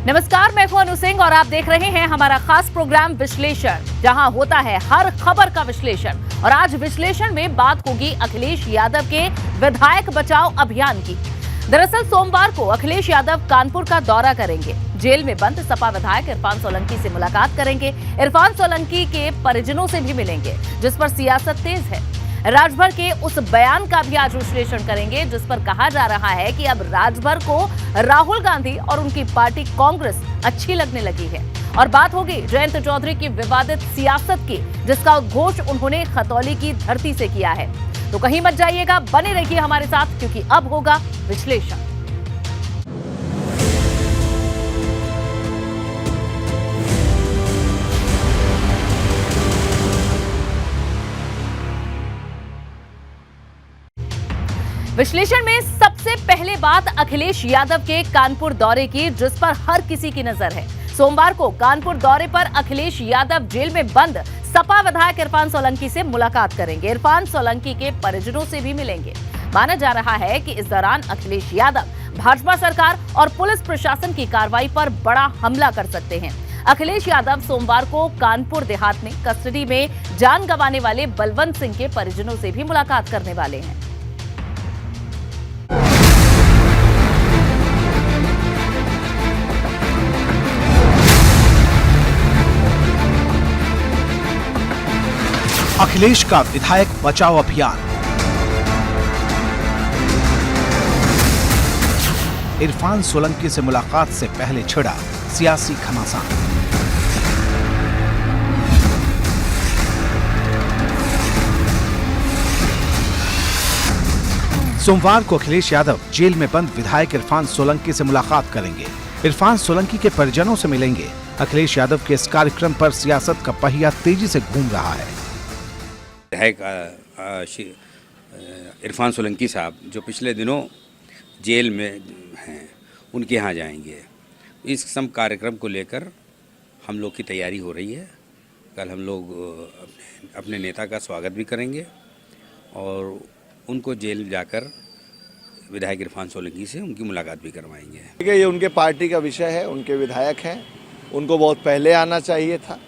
नमस्कार, मैं हूं अनु सिंह और आप देख रहे हैं हमारा खास प्रोग्राम विश्लेषण, जहां होता है हर खबर का विश्लेषण। और आज विश्लेषण में बात होगी अखिलेश यादव के विधायक बचाओ अभियान की। दरअसल सोमवार को अखिलेश यादव कानपुर का दौरा करेंगे। जेल में बंद सपा विधायक इरफान सोलंकी से मुलाकात करेंगे। इरफान सोलंकी के परिजनों से भी मिलेंगे, जिस पर सियासत तेज है। राजभर के उस बयान का भी आज विश्लेषण करेंगे, जिस पर कहा जा रहा है कि अब राजभर को राहुल गांधी और उनकी पार्टी कांग्रेस अच्छी लगने लगी है। और बात होगी जयंत चौधरी की विवादित सियासत की, जिसका उद्घोष उन्होंने खतौली की धरती से किया है। तो कहीं मत जाइएगा, बने रहिए हमारे साथ, क्योंकि अब होगा विश्लेषण। विश्लेषण में सबसे पहले बात अखिलेश यादव के कानपुर दौरे की, जिस पर हर किसी की नजर है। सोमवार को कानपुर दौरे पर अखिलेश यादव जेल में बंद सपा विधायक इरफान सोलंकी से मुलाकात करेंगे। इरफान सोलंकी के परिजनों से भी मिलेंगे। माना जा रहा है कि इस दौरान अखिलेश यादव भाजपा सरकार और पुलिस प्रशासन की कार्रवाई पर बड़ा हमला कर सकते हैं। अखिलेश यादव सोमवार को कानपुर देहात में कस्टडी में जान गंवाने वाले बलवंत सिंह के परिजनों से भी मुलाकात करने वाले हैं। अखिलेश का विधायक बचाओ अभियान। इरफान सोलंकी से मुलाकात से पहले छिड़ा सियासी घमासान। सोमवार को अखिलेश यादव जेल में बंद विधायक इरफान सोलंकी से मुलाकात करेंगे। इरफान सोलंकी के परिजनों से मिलेंगे। अखिलेश यादव के इस कार्यक्रम पर सियासत का पहिया तेजी से घूम रहा है। विधायक इरफान सोलंकी साहब जो पिछले दिनों जेल में हैं, उनके यहाँ जाएंगे। इस किस्म कार्यक्रम को लेकर हम लोग की तैयारी हो रही है। कल हम लोग अपने नेता का स्वागत भी करेंगे और उनको जेल जाकर विधायक इरफान सोलंकी से उनकी मुलाकात भी करवाएंगे। देखिए, ये उनके पार्टी का विषय है, उनके विधायक हैं, उनको बहुत पहले आना चाहिए था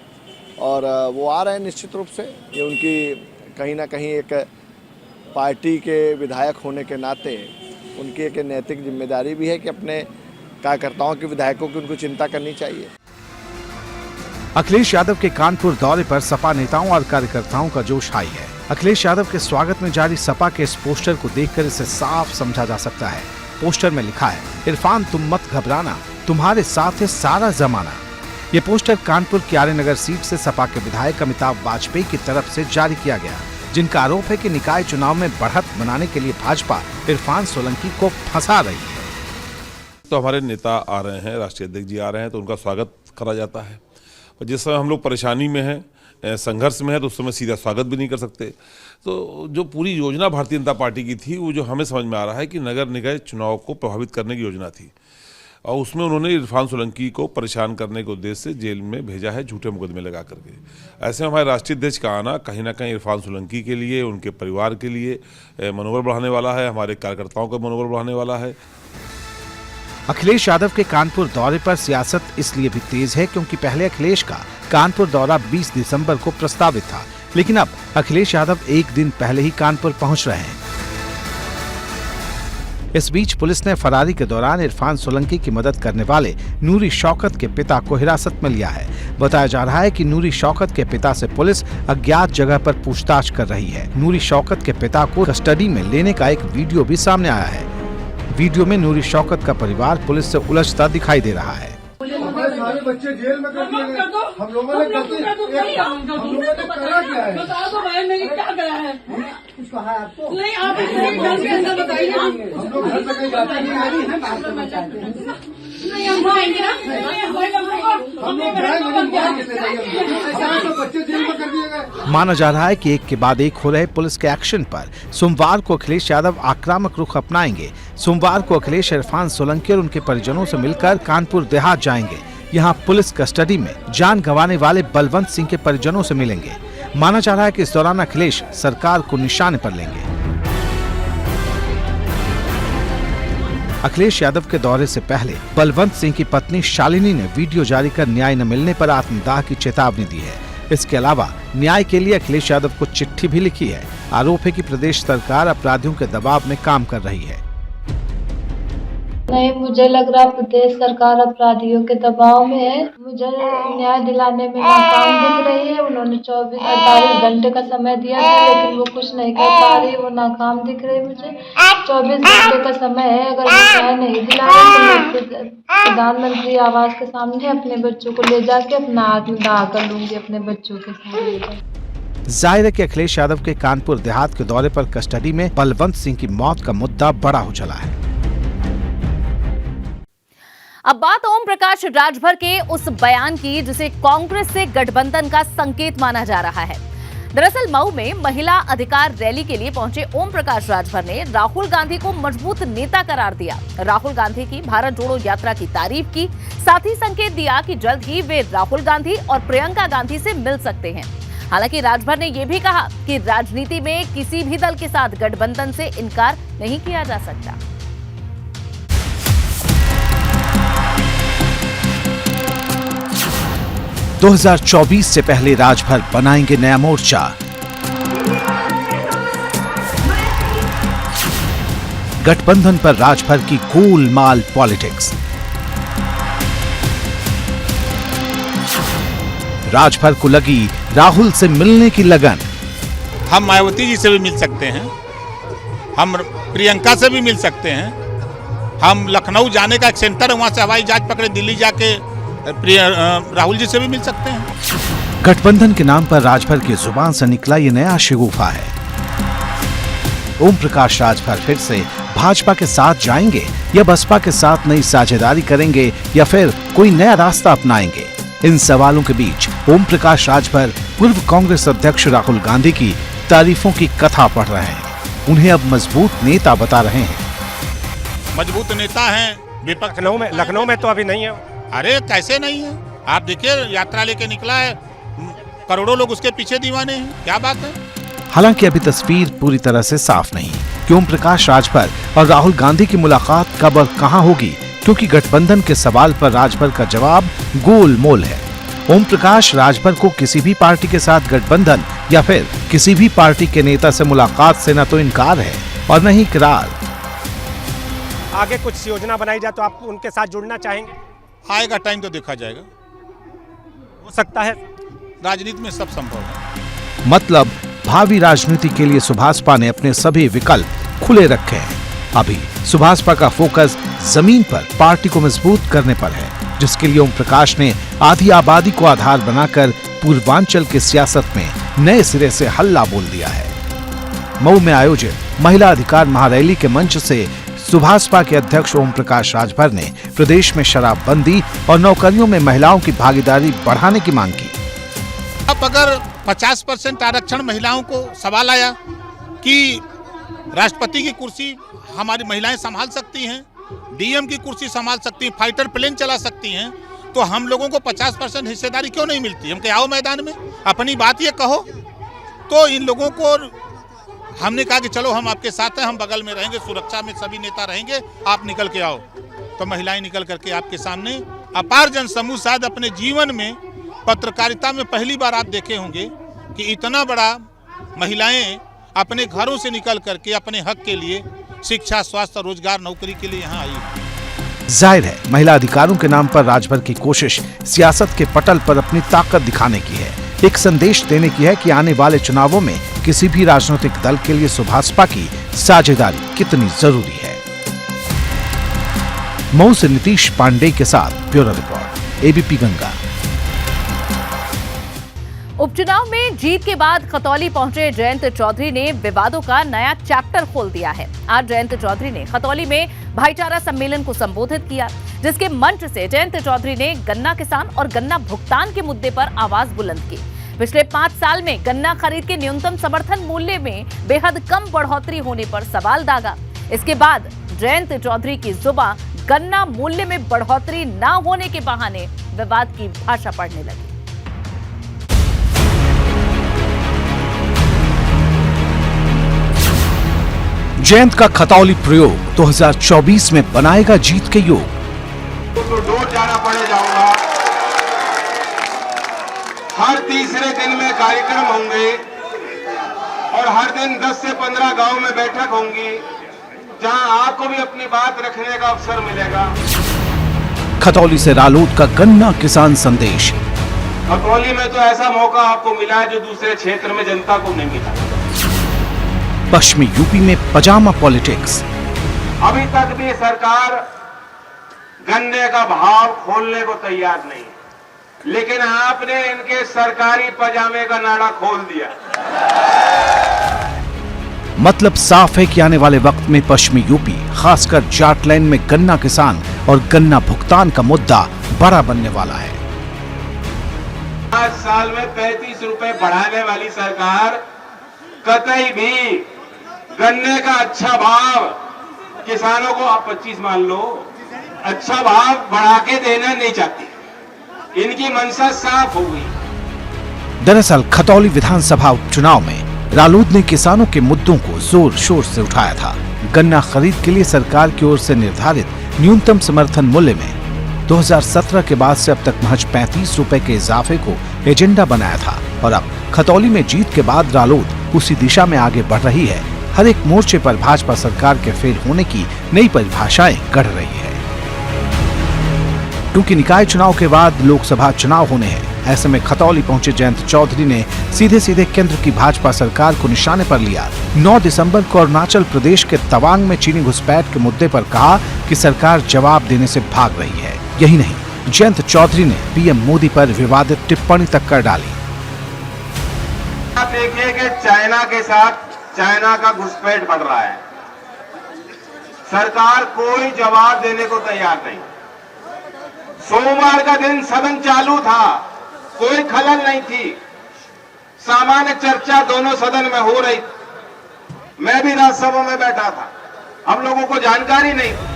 और वो आ रहे हैं निश्चित रूप से। ये उनकी कहीं ना कहीं एक पार्टी के विधायक होने के नाते उनकी एक नैतिक जिम्मेदारी भी है कि अपने कार्यकर्ताओं के विधायकों की उनको चिंता करनी चाहिए। अखिलेश यादव के कानपुर दौरे पर सपा नेताओं और कार्यकर्ताओं का जोश हाई है। अखिलेश यादव के स्वागत में जारी सपा के इस पोस्टर को देखकर इसे साफ समझा जा सकता है। पोस्टर में लिखा है, इरफान तुम मत घबराना, तुम्हारे साथ है सारा जमाना। ये पोस्टर कानपुर की आर्यनगर सीट से सपा के विधायक अमिताभ वाजपेयी की तरफ से जारी किया गया, जिनका आरोप है कि निकाय चुनाव में बढ़त बनाने के लिए भाजपा इरफान सोलंकी को फंसा रही है। तो हमारे नेता आ रहे हैं, राष्ट्रीय अध्यक्ष जी आ रहे हैं, तो उनका स्वागत करा जाता है। और जिस समय हम लोग परेशानी में हैं, संघर्ष में है, तो उस समय सीधा स्वागत भी नहीं कर सकते। तो जो पूरी योजना भारतीय जनता पार्टी की थी, वो जो हमें समझ में आ रहा है कि नगर निकाय चुनाव को प्रभावित करने की योजना थी और उसमें उन्होंने इरफान सोलंकी को परेशान करने के उद्देश्य से जेल में भेजा है, झूठे मुकदमे लगा करके। ऐसे में हमारे राष्ट्रीय अध्यक्ष का आना कहीं ना कहीं इरफान सोलंकी के लिए, उनके परिवार के लिए मनोबल बढ़ाने वाला है, हमारे कार्यकर्ताओं का मनोबल बढ़ाने वाला है। अखिलेश यादव के कानपुर दौरे पर सियासत इसलिए भी तेज है क्योंकि पहले अखिलेश का कानपुर दौरा 20 दिसंबर को प्रस्तावित था, लेकिन अब अखिलेश यादव एक दिन पहले ही कानपुर पहुंच रहे हैं। इस बीच पुलिस ने फरारी के दौरान इरफान सोलंकी की मदद करने वाले नूरी शौकत के पिता को हिरासत में लिया है। बताया जा रहा है कि नूरी शौकत के पिता से पुलिस अज्ञात जगह पर पूछताछ कर रही है। नूरी शौकत के पिता को कस्टडी में लेने का एक वीडियो भी सामने आया है। वीडियो में नूरी शौकत का परिवार पुलिस से उलझता दिखाई दे रहा है। सारे बच्चे जेल में कर दिए गए। हम लोगों ने करा क्या है? बता दो भाई, मैंने क्या करा है? कुछ कहा है आपको? नहीं, आप घर के अंदर बताइए। हम लोग घर से कहीं जाते नहीं हैं, बाहर करना चाहते हैं। नहीं, हम जाएंगे ना। हम लोग बच्चे जेल में कर दिए गए। माना जा रहा है कि एक के बाद एक हो रहे पुलिस के एक्शन पर सोमवार को अखिलेश यादव आक्रामक रुख अपनाएंगे। सोमवार को अखिलेश इरफान सोलंकी और उनके परिजनों से मिलकर कानपुर देहात जाएंगे। यहाँ पुलिस कस्टडी में जान गंवाने वाले बलवंत सिंह के परिजनों से मिलेंगे। माना जा रहा है कि इस दौरान अखिलेश सरकार को निशाने पर लेंगे। अखिलेश यादव के दौरे से पहले बलवंत सिंह की पत्नी शालिनी ने वीडियो जारी कर न्याय न मिलने पर आत्मदाह की चेतावनी दी है। इसके अलावा न्याय के लिए अखिलेश यादव को चिट्ठी भी लिखी है। आरोप है कि प्रदेश सरकार अपराधियों के दबाव में काम कर रही है। नहीं, मुझे लग रहा प्रदेश सरकार अपराधियों के दबाव में है। मुझे न्याय दिलाने में नाकाम दिख रही है। उन्होंने 48 घंटे का समय दिया था, लेकिन वो कुछ नहीं कर पा रही, वो नाकाम दिख रही मुझे। 24 घंटे का समय है, अगर वो न्याय नहीं दिला रहे तो मैं प्रधानमंत्री आवास के सामने अपने बच्चों को ले जाके अपना आत्मदाह कर लूंगी, अपने बच्चों के साथ। जाहिर है कि अखिलेश यादव के कानपुर देहात के दौरे पर कस्टडी में बलवंत सिंह की मौत का मुद्दा बड़ा हो चला है। अब बात ओम प्रकाश राजभर के उस बयान की जिसे कांग्रेस से गठबंधन का संकेत माना जा रहा है। दरअसल मऊ में महिला अधिकार रैली के लिए पहुंचे ओम प्रकाश राजभर ने राहुल गांधी को मजबूत नेता करार दिया। राहुल गांधी की भारत जोड़ो यात्रा की तारीफ की, साथ ही संकेत दिया कि जल्द ही वे राहुल गांधी और प्रियंका गांधी से मिल सकते हैं। हालांकि राजभर ने यह भी कहा कि राजनीति में किसी भी दल के साथ गठबंधन से इनकार नहीं किया जा सकता। दो 2024 से पहले राजभर बनाएंगे नया मोर्चा। गठबंधन पर राजभर की गोलमाल पॉलिटिक्स। राजभर को लगी राहुल से मिलने की लगन। हम मायावती जी से भी मिल सकते हैं, हम प्रियंका से भी मिल सकते हैं, हम लखनऊ जाने का एक सेंटर है, वहां से हवाई जहाज पकड़े दिल्ली जाके राहुल जी से भी मिल सकते हैं। गठबंधन के नाम पर राजभर की जुबान से निकला ये नया शिगुफा है। ओम प्रकाश राजभर फिर से भाजपा के साथ जाएंगे या बसपा के साथ नई साझेदारी करेंगे या फिर कोई नया रास्ता अपनाएंगे? इन सवालों के बीच ओम प्रकाश राजभर पूर्व कांग्रेस अध्यक्ष राहुल गांधी की तारीफों की कथा पढ़ रहे हैं। उन्हें अब मजबूत नेता बता रहे हैं। मजबूत नेता हैं विपक्ष। लखनऊ में तो अभी नहीं है। अरे कैसे नहीं है? आप देखिए, यात्रा लेके निकला है, करोड़ों लोग उसके पीछे दीवाने हैं। क्या बात है? हालांकि अभी तस्वीर पूरी तरह से साफ नहीं कि ओम प्रकाश राजभर और राहुल गांधी की मुलाकात कब और कहां होगी, क्योंकि गठबंधन के सवाल पर राजभर का जवाब गोलमोल है। ओम प्रकाश राजभर को किसी भी पार्टी के साथ गठबंधन या फिर किसी भी पार्टी के नेता से मुलाकात से न तो इनकार है और न ही इकरार। आगे कुछ योजना बनाई जाए तो आप उनके साथ जुड़ना चाहेंगे? आएगा टाइम तो देखा जाएगा, हो सकता है। राजनीति में सब संभव है। मतलब भावी राजनीति के लिए सुभाषपा ने अपने सभी विकल्प खुले रखे हैं। अभी सुभाषपा का फोकस जमीन पर पार्टी को मजबूत करने पर है, जिसके लिए ओम प्रकाश ने आधी आबादी को आधार बनाकर पूर्वांचल की सियासत में नए सिरे से हल्ला बोल दिया है। मऊ में आयोजित महिला अधिकार महारैली के मंच से सुभाषपा के अध्यक्ष ओम प्रकाश राजभर ने प्रदेश में शराबबंदी और नौकरियों में महिलाओं की भागीदारी बढ़ाने की मांग की। अब अगर 50% आरक्षण महिलाओं को सवाल आया कि राष्ट्रपति की कुर्सी हमारी महिलाएं संभाल सकती हैं, डीएम की कुर्सी संभाल सकती हैं, फाइटर प्लेन चला सकती हैं, तो हम लोगों को 50% हिस्सेदारी क्यों नहीं मिलती? हम क्या आओ मैदान में अपनी बात ये कहो। तो इन लोगों को हमने कहा कि चलो हम आपके साथ हैं, हम बगल में रहेंगे, सुरक्षा में सभी नेता रहेंगे, आप निकल के आओ। तो महिलाएं निकल करके आपके सामने, अपार जनसमूह शायद अपने जीवन में पत्रकारिता में पहली बार आप देखे होंगे कि इतना बड़ा महिलाएं अपने घरों से निकल करके अपने हक के लिए शिक्षा, स्वास्थ्य, रोजगार, नौकरी के लिए यहाँ आई। जाहिर है महिला अधिकारों के नाम पर राजभर की कोशिश सियासत के पटल पर अपनी ताकत दिखाने की है, एक संदेश देने की है कि आने वाले चुनावों में किसी भी राजनीतिक दल के लिए सुभाषपा की साझेदारी कितनी जरूरी है। मऊ से नीतीश पांडे के साथ ब्यूरो रिपोर्ट, एबीपी गंगा। उपचुनाव में जीत के बाद खतौली पहुंचे जयंत चौधरी ने विवादों का नया चैप्टर खोल दिया है। आज जयंत चौधरी ने खतौली में भाईचारा सम्मेलन को संबोधित किया, जिसके मंच से जयंत चौधरी ने गन्ना किसान और गन्ना भुगतान के मुद्दे पर आवाज बुलंद की। पिछले 5 साल में गन्ना खरीद के न्यूनतम समर्थन मूल्य में बेहद कम बढ़ोतरी होने पर सवाल दागा। इसके बाद जयंत चौधरी की जुबान गन्ना मूल्य में बढ़ोतरी न होने के बहाने विवाद की भाषा पढ़ने लगी। जयंत का खतौली प्रयोग 2024 में बनाएगा जीत के योग। तो दूर जाना पड़े जाऊंगा। हर तीसरे दिन में कार्यक्रम होंगे और हर दिन 10 से 15 गांव में बैठक होंगी, जहां आपको भी अपनी बात रखने का अवसर मिलेगा। खतौली से रालोद का गन्ना किसान संदेश। खतौली में तो ऐसा मौका आपको मिला है जो दूसरे क्षेत्र में जनता को नहीं मिला। पश्चिमी यूपी में पजामा पॉलिटिक्स। अभी तक भी सरकार गन्ने का भाव खोलने को तैयार नहीं, लेकिन आपने इनके सरकारी पजामे का नाड़ा खोल दिया। मतलब साफ है कि आने वाले वक्त में पश्चिमी यूपी, खासकर जाटलैंड में गन्ना किसान और गन्ना भुगतान का मुद्दा बड़ा बनने वाला है। 5 साल में 35 रुपए बढ़ाने वाली सरकार कतई भी गन्ने का अच्छा भाव किसानों को, आप 25 मान लो, अच्छा भाव बढ़ा के देना नहीं चाहती। इनकी मंशा साफ हो गई। दरअसल खतौली विधानसभा उपचुनाव में रालोद ने किसानों के मुद्दों को जोर शोर से उठाया था। गन्ना खरीद के लिए सरकार की ओर से निर्धारित न्यूनतम समर्थन मूल्य में 2017 के बाद से अब तक महज 35 रुपए के इजाफे को एजेंडा बनाया था और अब खतौली में जीत के बाद रालोद उसी दिशा में आगे बढ़ रही है। हर एक मोर्चे पर भाजपा सरकार के फेल होने की नई परिभाषाएं गढ़ रही है। क्योंकि निकाय चुनाव के बाद लोकसभा चुनाव होने हैं, ऐसे में खतौली पहुंचे जयंत चौधरी ने सीधे सीधे केंद्र की भाजपा सरकार को निशाने पर लिया। 9 दिसंबर को अरुणाचल प्रदेश के तवांग में चीनी घुसपैठ के मुद्दे पर कहा कि सरकार जवाब देने से भाग रही है। यही नहीं, जयंत चौधरी ने पीएम मोदी पर विवादित टिप्पणी तक कर डाली। आप देखिए कि चाइना के साथ चाइना का घुसपैठ बढ़ रहा है, सरकार कोई जवाब देने को तैयार नहीं। सोमवार का दिन सदन चालू था, कोई खलल नहीं थी, सामान्य चर्चा दोनों सदन में हो रही। मैं भी राज्यसभा में बैठा था, हम लोगों को जानकारी नहीं थी।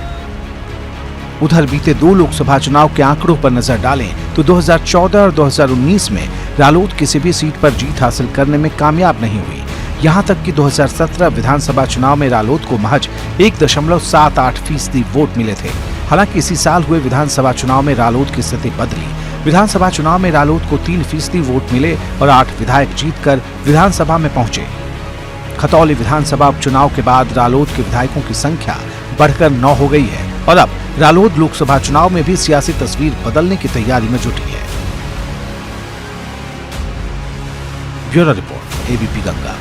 उधर बीते 2 लोकसभा चुनाव के आंकड़ों पर नजर डालें तो 2014 और 2019 में रालोद किसी भी सीट पर जीत हासिल करने में कामयाब नहीं हुई। यहां तक कि 2017 विधानसभा चुनाव में रालोद को महज 1.78% वोट मिले थे। हालांकि इसी साल हुए विधानसभा चुनाव में रालोद की स्थिति बदली। विधानसभा चुनाव में रालोद को 3% वोट मिले और 8 विधायक जीतकर विधानसभा में पहुंचे। खतौली विधानसभा उपचुनाव के बाद रालोद के विधायकों की संख्या बढ़कर 9 हो गई है और अब रालोद लोकसभा चुनाव में भी सियासी तस्वीर बदलने की तैयारी में जुटी है। Bureau report, ABP Ganga.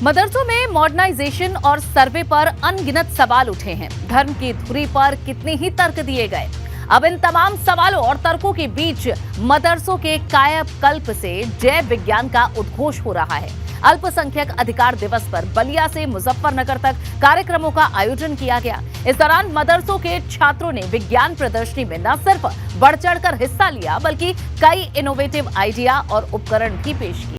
मदरसों में मॉडर्नाइजेशन और सर्वे पर अनगिनत सवाल उठे हैं। धर्म की धुरी पर कितने ही तर्क दिए गए। अब इन तमाम सवालों और तर्कों के बीच मदरसों के कायाकल्प से जैव विज्ञान का उद्घोष हो रहा है। अल्पसंख्यक अधिकार दिवस पर बलिया से मुजफ्फरनगर तक कार्यक्रमों का आयोजन किया गया। इस दौरान मदरसों के छात्रों ने विज्ञान प्रदर्शनी में न सिर्फ बढ़ चढ़कर हिस्सा लिया, बल्कि कई इनोवेटिव आइडिया और उपकरण भी पेश किए।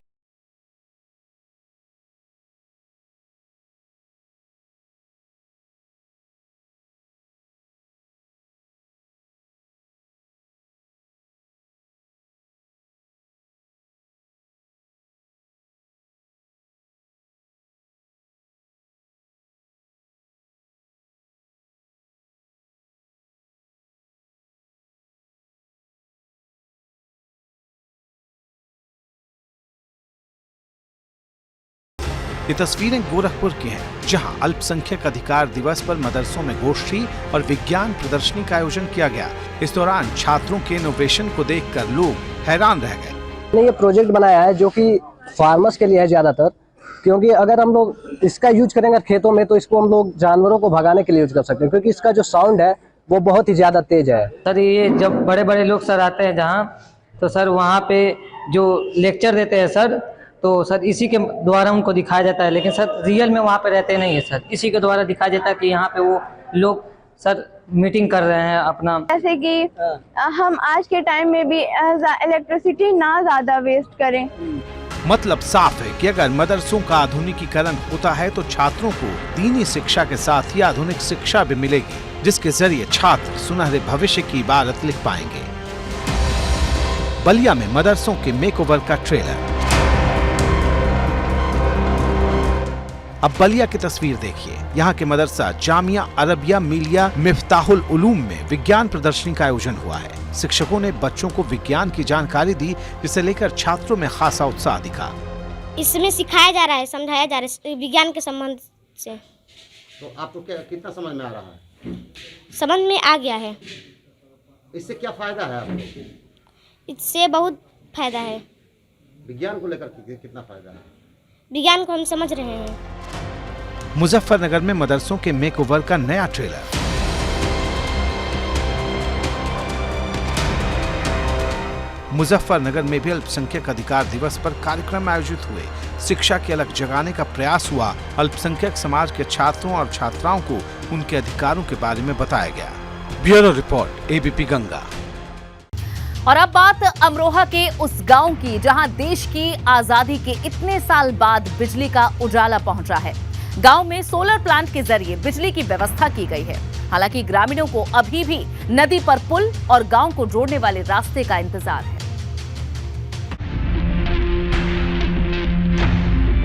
ये तस्वीरें गोरखपुर की हैं, जहां अल्पसंख्यक अधिकार दिवस पर मदरसों में गोष्ठी और विज्ञान प्रदर्शनी का आयोजन किया गया। इस दौरान छात्रों के इनोवेशन को देखकर लोग हैरान रह गए। हमने ये प्रोजेक्ट बनाया है जो कि फार्मर्स के लिए है ज़्यादातर, क्योंकि अगर हम लोग इसका यूज करेंगे खेतों में तो इसको हम लोग जानवरों को भगाने के लिए यूज कर सकते हैं, क्योंकि इसका जो साउंड है वो बहुत ही ज़्यादा तेज है। सर ये जब बड़े बड़े लोग सर आते हैं जहाँ, तो सर वहाँ पे जो लेक्चर देते हैं सर, तो सर इसी के द्वारा उनको दिखाया जाता है, लेकिन सर रियल में वहाँ पे रहते नहीं है सर, इसी के द्वारा दिखाया जाता है कि यहाँ पे वो लोग सर मीटिंग कर रहे हैं अपना। जैसे कि हम आज के टाइम में भी इलेक्ट्रिसिटी ना ज़्यादा वेस्ट करें। मतलब साफ है कि अगर मदरसों का आधुनिकीकरण होता है तो छात्रों को दीनी शिक्षा के साथ ही आधुनिक शिक्षा भी मिलेगी, जिसके जरिए छात्र सुनहरे भविष्य की इबारत लिख पाएंगे। बलिया में मदरसों के मेकओवर का ट्रेलर। अब बलिया की तस्वीर देखिए। यहाँ के मदरसा जामिया अरबिया मिलिया मिफ्ताहुल उलूम में विज्ञान प्रदर्शनी का आयोजन हुआ है। शिक्षकों ने बच्चों को विज्ञान की जानकारी दी, जिसे लेकर छात्रों में खासा उत्साह दिखा। इसमें सिखाया जा रहा है, समझाया जा रहा है विज्ञान के संबंध से। तो आपको कितना समझ में आ रहा है? समझ में आ गया है। इससे क्या फायदा है आपको? इससे बहुत फायदा है। विज्ञान को लेकर कितना फायदा है? विज्ञान को हम समझ रहे हैं। मुजफ्फरनगर में मदरसों के मेकओवर का नया ट्रेलर। मुजफ्फरनगर में भी अल्पसंख्यक अधिकार दिवस पर कार्यक्रम आयोजित हुए। शिक्षा की अलग जगाने का प्रयास हुआ। अल्पसंख्यक समाज के छात्रों और छात्राओं को उनके अधिकारों के बारे में बताया गया। Bureau report, ABP Ganga. और अब बात अमरोहा के उस गांव की जहां देश की आजादी के इतने साल बाद बिजली का उजाला पहुंचा है। गांव में सोलर प्लांट के जरिए बिजली की व्यवस्था की गई है। हालांकि ग्रामीणों को अभी भी नदी पर पुल और गांव को जोड़ने वाले रास्ते का इंतजार है।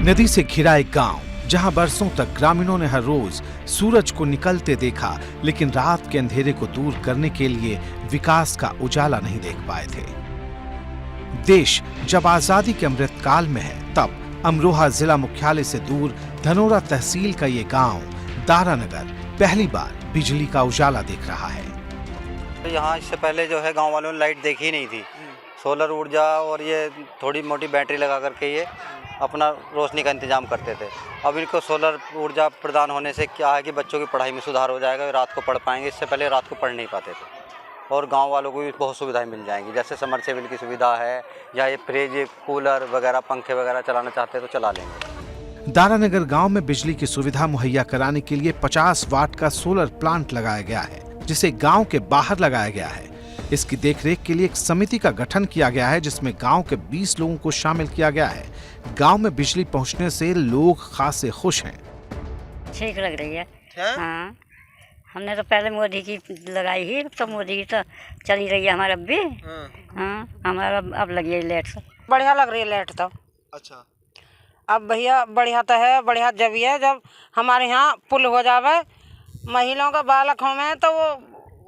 नदी से घिरा एक गांव, जहां बरसों तक ग्रामीणों ने हर रोज सूरज को निकलते देखा, लेकिन रात के अंधेरे को दूर करने के लिए विकास का उजाला नहीं देख पाए थे। देश जब आजादी के अमृतकाल में है, तब अमरोहा जिला मुख्यालय से दूर धनोरा तहसील का ये गांव दारानगर पहली बार बिजली का उजाला देख रहा है। यहाँ इससे पहले जो है गांव वालों ने लाइट देखी नहीं थी। सोलर ऊर्जा और ये थोड़ी मोटी बैटरी लगा करके ये अपना रोशनी का इंतजाम करते थे। अब इनको सोलर ऊर्जा प्रदान होने से क्या है कि बच्चों की पढ़ाई में सुधार हो जाएगा, रात को पढ़ पाएंगे। इससे पहले रात को पढ़ नहीं पाते थे। और गांव वालों को भी बहुत सुविधाएं मिल जाएंगी, जैसे समरसेबल की सुविधा है, या ये फ्रिज, कूलर वगैरह, पंखे वगैरह चलाना चाहते हैं तो चला लेंगे। दारानगर गांव में बिजली की सुविधा मुहैया कराने के लिए 50 वाट का सोलर प्लांट लगाया गया है, जिसे गांव के बाहर लगाया गया है। इसकी देखरेख के लिए एक समिति का गठन किया गया है, जिसमें गांव के 20 लोगों को शामिल किया गया है। गांव में बिजली पहुंचने से लोग खासे खुश हैं। ठीक लग रही है। हाँ, हमने तो पहले मोदी की लगाई ही, तो मोदी की तो चली रही है हमारा भी। हाँ, हमारा अब लगी है लाइट से। बढ़िया लग रही है लाइट तो। अच्छा, अब भैया बढ़िया तो है, बढ़िया जब है जब हमारे यहाँ पुल हो जावे, महिलाओं का बालक हो में तो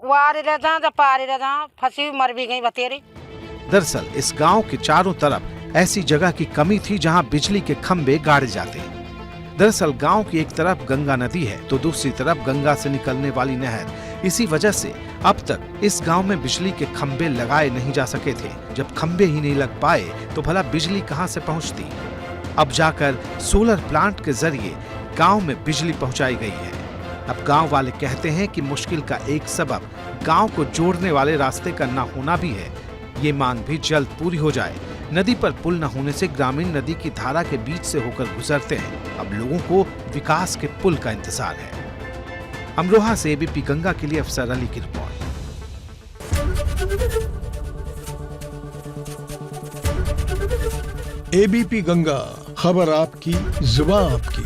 वो आ रही रह जाए, जब पा रही रह जाए, फंसी मर भी गई बतेरी। दरअसल इस गांव के चारों तरफ ऐसी जगह की कमी थी जहां बिजली के खंभे गाड़े जाते हैं। दरअसल गांव की एक तरफ गंगा नदी है तो दूसरी तरफ गंगा से निकलने वाली नहर। इसी वजह से अब तक इस गांव में बिजली के खंभे लगाए नहीं जा सके थे। जब खंभे ही नहीं लग पाए तो भला बिजली कहां से पहुंचती। अब जाकर सोलर प्लांट के जरिए गांव में बिजली पहुंचाई गई है। अब गांव वाले कहते हैं कि मुश्किल का एक सबब गांव को जोड़ने वाले रास्ते का न होना भी है। ये मांग भी जल्द पूरी हो जाए। नदी पर पुल न होने से ग्रामीण नदी की धारा के बीच से होकर गुजरते हैं। अब लोगों को विकास के पुल का इंतजार है। अमरोहा से एबीपी गंगा के लिए अफसर अली की रिपोर्ट। एबीपी गंगा, खबर आपकी, जुबान आपकी।